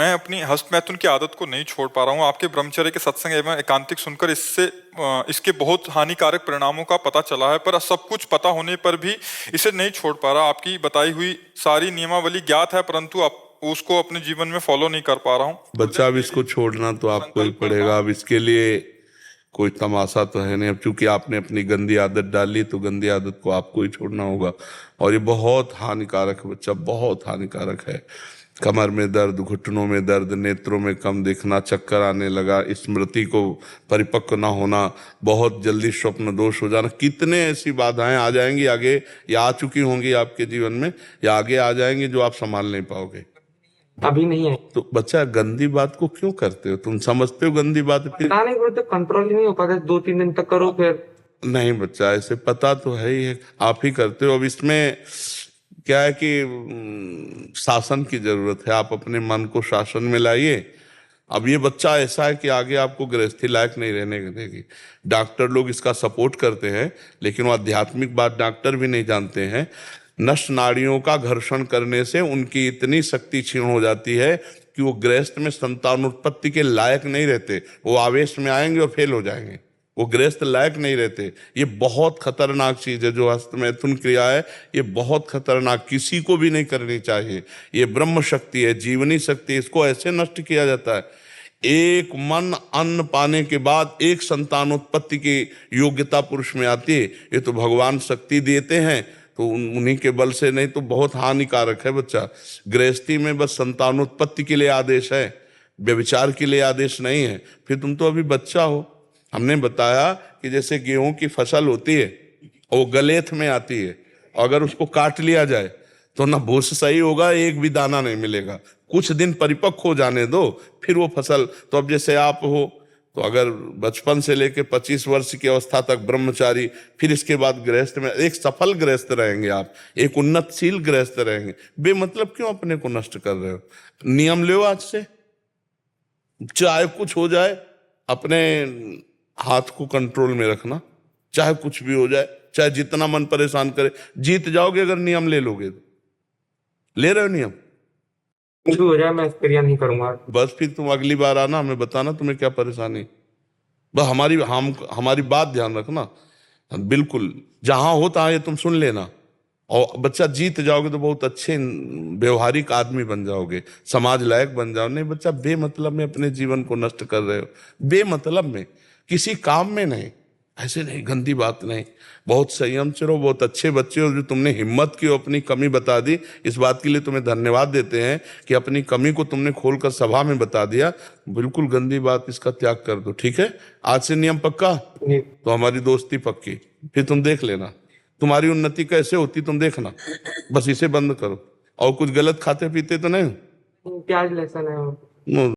मैं अपनी हस्तमैथुन की आदत को नहीं छोड़ पा रहा हूँ। आपके ब्रह्मचर्य के सत्संग एवं एकांतिक सुनकर इसके बहुत हानिकारक परिणामों का पता चला है, पर सब कुछ पता होने पर भी इसे नहीं छोड़ पा रहा। आपकी बताई हुई सारी नियमावली ज्ञात है, परंतु उसको अपने जीवन में फॉलो नहीं कर पा रहा हूँ। बच्चा, अब इसको छोड़ना तो आपको ही पड़ेगा। अब इसके लिए कोई तमाशा तो है नहीं। अब चूंकि आपने अपनी गंदी आदत डाली तो गंदी आदत को आपको ही छोड़ना होगा। और ये बहुत हानिकारक है बच्चा, बहुत हानिकारक है। कमर में दर्द, घुटनों में दर्द, नेत्रों में कम दिखना, चक्कर आने लगा, स्मृति को परिपक्व ना होना, बहुत जल्दी स्वप्न दोष हो जाना, कितने ऐसी बाधाएं आ जाएंगी आगे, या आ चुकी होंगी आपके जीवन में, या आगे आ जाएंगी जो आप संभाल नहीं पाओगे। अभी नहीं है तो बच्चा, गंदी बात को क्यों करते हो? तुम समझते हो गंदी बात, फिर पता नहीं बोलते, कंट्रोल ही नहीं हो पाता। 2-3 दिन तक करो फिर नहीं। बच्चा, ऐसे पता तो है ही है, आप ही करते हो। अब इसमें क्या है कि शासन की जरूरत है। आप अपने मन को शासन में लाइए। अब ये बच्चा ऐसा है कि आगे आपको गृहस्थी लायक नहीं रहने देगी। डॉक्टर लोग इसका सपोर्ट करते हैं, लेकिन वो आध्यात्मिक बात डॉक्टर भी नहीं जानते हैं। नष्ट नाड़ियों का घर्षण करने से उनकी इतनी शक्ति क्षीण हो जाती है कि वो गृहस्थ में संतानोत्पत्ति के लायक नहीं रहते। वो आवेश में आएंगे और फेल हो जाएंगे, वो गृहस्थ लायक नहीं रहते। ये बहुत खतरनाक चीज है जो हस्तमैथुन क्रिया है। ये बहुत खतरनाक, किसी को भी नहीं करनी चाहिए। ये ब्रह्म शक्ति है, जीवनी शक्ति, इसको ऐसे नष्ट किया जाता है। एक मन अन्न पाने के बाद एक संतानोत्पत्ति की योग्यता पुरुष में आती है। ये तो भगवान शक्ति देते हैं, तो उन्हीं के बल से, नहीं तो बहुत हानिकारक है बच्चा। गृहस्थी में बस संतानोत्पत्ति के लिए आदेश है, व्यभिचार के लिए आदेश नहीं है। फिर तुम तो अभी बच्चा हो। हमने बताया कि जैसे गेहूं की फसल होती है, वो गलेथ में आती है, अगर उसको काट लिया जाए तो ना भूस सही होगा, एक भी दाना नहीं मिलेगा। कुछ दिन परिपक्व हो जाने दो, फिर वो फसल। तो अब जैसे आप हो, तो अगर बचपन से लेकर 25 वर्ष की अवस्था तक ब्रह्मचारी, फिर इसके बाद गृहस्थ में, एक सफल गृहस्थ रहेंगे आप, एक उन्नतशील गृहस्थ रहेंगे। बेमतलब क्यों अपने को नष्ट कर रहे हो? नियम लो आज से, चाहे कुछ हो जाए, अपने हाथ को कंट्रोल में रखना। चाहे कुछ भी हो जाए, चाहे जितना मन परेशान करे, जीत जाओगे अगर नियम ले लोगे तो। ले रहे हो नियम? कुछ भी हो जाए मैं क्रिया नहीं करूंगा। बस फिर तुम अगली बार आना, हमें बताना तुम्हें क्या परेशानी। बस हमारी बात ध्यान रखना बिल्कुल। जहां हो तहां ये तुम सुन लेना। और बच्चा, जीत जाओगे तो बहुत अच्छे व्यवहारिक आदमी बन जाओगे, समाज लायक बन जाओ। नहीं बच्चा, बेमतलब में अपने जीवन को नष्ट कर रहे हो, बेमतलब में, किसी काम में नहीं। ऐसे नहीं, गंदी बात नहीं। बहुत संयम से रहो, बहुत अच्छे बच्चे हो जो तुमने हिम्मत की, अपनी कमी बता दी। इस बात के लिए तुम्हें धन्यवाद देते हैं कि अपनी कमी को तुमने खोलकर सभा में बता दिया। बिल्कुल गंदी बात, इसका त्याग कर दो, ठीक है? आज से नियम पक्का, तो हमारी दोस्ती पक्की। फिर तुम देख लेना तुम्हारी उन्नति कैसे होती, तुम देखना। बस इसे बंद करो। और कुछ गलत खाते पीते तो नहीं? प्याज लहसुन है।